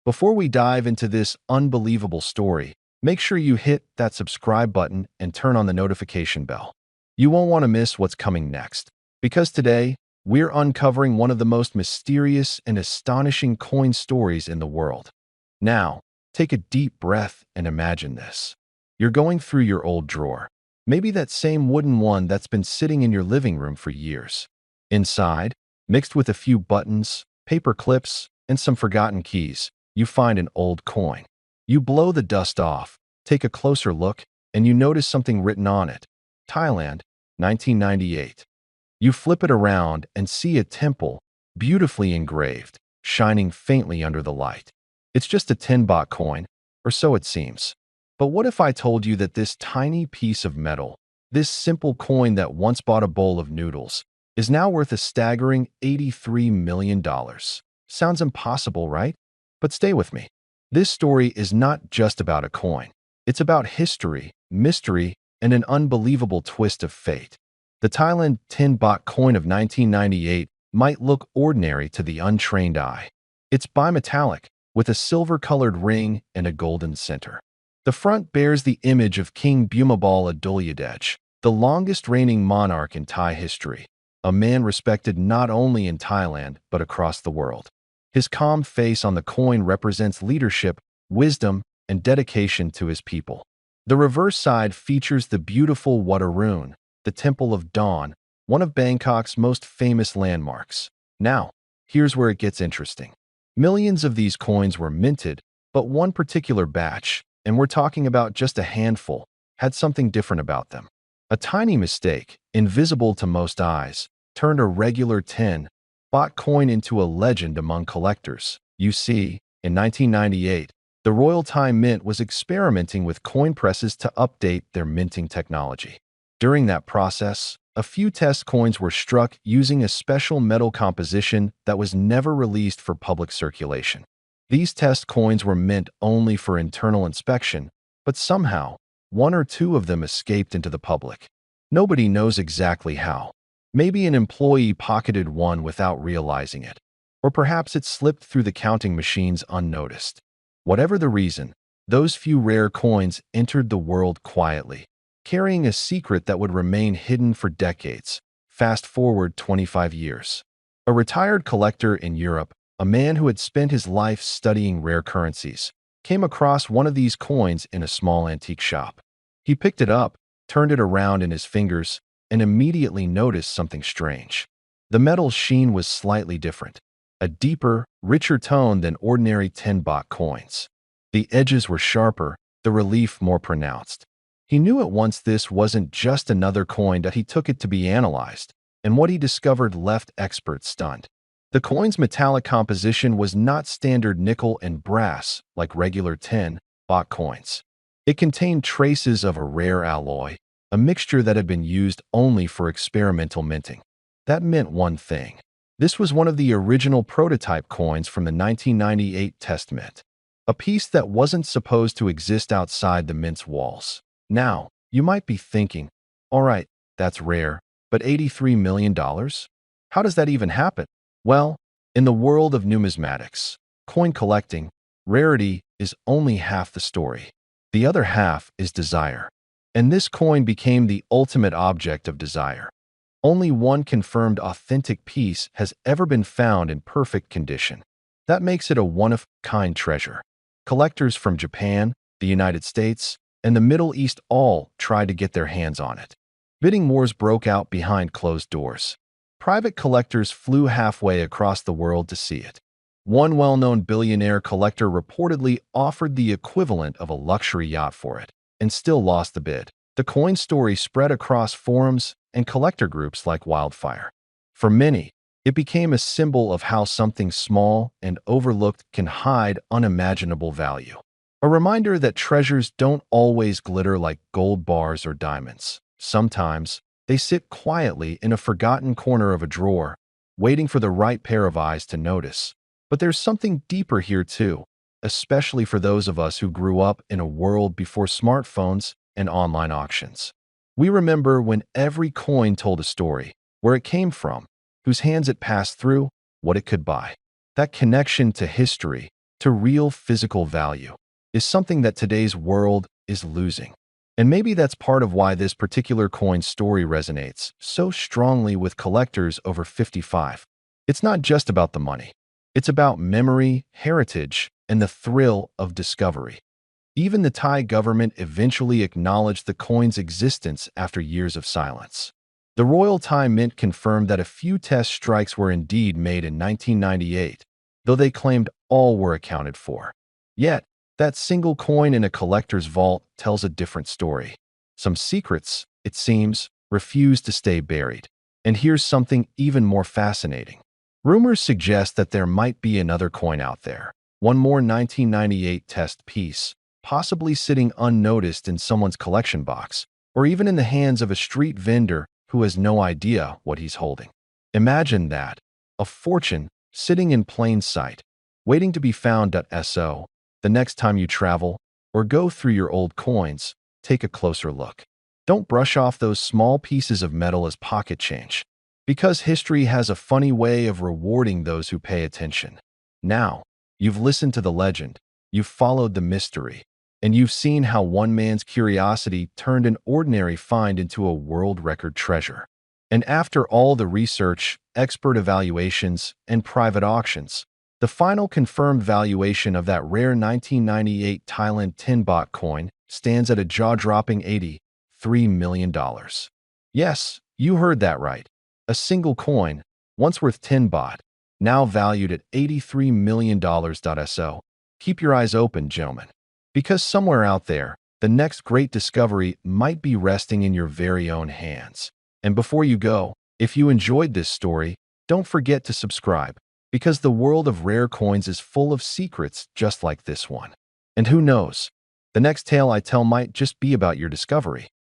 Before we dive into this unbelievable story, make sure you hit that subscribe button and turn on the notification bell. You won't want to miss what's coming next, because today, we're uncovering one of the most mysterious and astonishing coin stories in the world. Now, take a deep breath and imagine this. You're going through your old drawer, maybe that same wooden one that's been sitting in your living room for years. Inside, mixed with a few buttons, paper clips, and some forgotten keys, you find an old coin. You blow the dust off, take a closer look, and you notice something written on it. Thailand, 1998. You flip it around and see a temple, beautifully engraved, shining faintly under the light. It's just a 10-baht coin, or so it seems. But what if I told you that this tiny piece of metal, this simple coin that once bought a bowl of noodles, is now worth a staggering $83 million? Sounds impossible, right? But stay with me. This story is not just about a coin. It's about history, mystery, and an unbelievable twist of fate. The Thailand 10-baht coin of 1998 might look ordinary to the untrained eye. It's bimetallic, with a silver-colored ring and a golden center. The front bears the image of King Bhumibol Adulyadej, the longest reigning monarch in Thai history, a man respected not only in Thailand but across the world. His calm face on the coin represents leadership, wisdom, and dedication to his people. The reverse side features the beautiful Wat Arun, the Temple of Dawn, one of Bangkok's most famous landmarks. Now, here's where it gets interesting. Millions of these coins were minted, but one particular batch, and we're talking about just a handful, had something different about them. A tiny mistake, invisible to most eyes, turned a regular 10-baht coin into a legend among collectors. You see, in 1998, the Royal Thai Mint was experimenting with coin presses to update their minting technology. During that process, a few test coins were struck using a special metal composition that was never released for public circulation. These test coins were meant only for internal inspection, but somehow, one or two of them escaped into the public. Nobody knows exactly how. Maybe an employee pocketed one without realizing it, or perhaps it slipped through the counting machines unnoticed. Whatever the reason, those few rare coins entered the world quietly, carrying a secret that would remain hidden for decades. Fast forward 25 years. A retired collector in Europe, a man who had spent his life studying rare currencies, came across one of these coins in a small antique shop. He picked it up, turned it around in his fingers, and immediately noticed something strange. The metal's sheen was slightly different, a deeper, richer tone than ordinary 10-baht coins. The edges were sharper, the relief more pronounced. He knew at once this wasn't just another coin, that he took it to be analyzed, and what he discovered left experts stunned. The coin's metallic composition was not standard nickel and brass like regular 10-baht coins. It contained traces of a rare alloy, a mixture that had been used only for experimental minting. That meant one thing. This was one of the original prototype coins from the 1998 test mint, a piece that wasn't supposed to exist outside the mint's walls. Now, you might be thinking, all right, that's rare, but $83 million? How does that even happen? Well, in the world of numismatics, coin collecting, rarity is only half the story. The other half is desire. And this coin became the ultimate object of desire. Only one confirmed authentic piece has ever been found in perfect condition. That makes it a one-of-a-kind treasure. Collectors from Japan, the United States, and the Middle East all tried to get their hands on it. Bidding wars broke out behind closed doors. Private collectors flew halfway across the world to see it. One well-known billionaire collector reportedly offered the equivalent of a luxury yacht for it, and still lost the bid. The coin story spread across forums and collector groups like wildfire. For many, it became a symbol of how something small and overlooked can hide unimaginable value. A reminder that treasures don't always glitter like gold bars or diamonds. Sometimes, they sit quietly in a forgotten corner of a drawer, waiting for the right pair of eyes to notice. But there's something deeper here too, especially for those of us who grew up in a world before smartphones and online auctions. We remember when every coin told a story, where it came from, whose hands it passed through, what it could buy. That connection to history, to real physical value is something that today's world is losing. And maybe that's part of why this particular coin story resonates so strongly with collectors over 55. It's not just about the money. It's about memory, heritage, and the thrill of discovery. Even the Thai government eventually acknowledged the coin's existence after years of silence. The Royal Thai Mint confirmed that a few test strikes were indeed made in 1998, though they claimed all were accounted for. Yet, that single coin in a collector's vault tells a different story. Some secrets, it seems, refuse to stay buried. And here's something even more fascinating. Rumors suggest that there might be another coin out there, one more 1998 test piece, possibly sitting unnoticed in someone's collection box, or even in the hands of a street vendor who has no idea what he's holding. Imagine that, a fortune sitting in plain sight, waiting to be found. So, the next time you travel or go through your old coins, take a closer look. Don't brush off those small pieces of metal as pocket change, because history has a funny way of rewarding those who pay attention. Now, you've listened to the legend, you've followed the mystery, and you've seen how one man's curiosity turned an ordinary find into a world record treasure. And after all the research, expert evaluations, and private auctions, the final confirmed valuation of that rare 1998 Thailand 10-Baht coin stands at a jaw-dropping $83 million. Yes, you heard that right. A single coin, once worth 10 baht, now valued at $83 million. So, keep your eyes open, gentlemen. Because somewhere out there, the next great discovery might be resting in your very own hands. And before you go, if you enjoyed this story, don't forget to subscribe, because the world of rare coins is full of secrets just like this one. And who knows, the next tale I tell might just be about your discovery.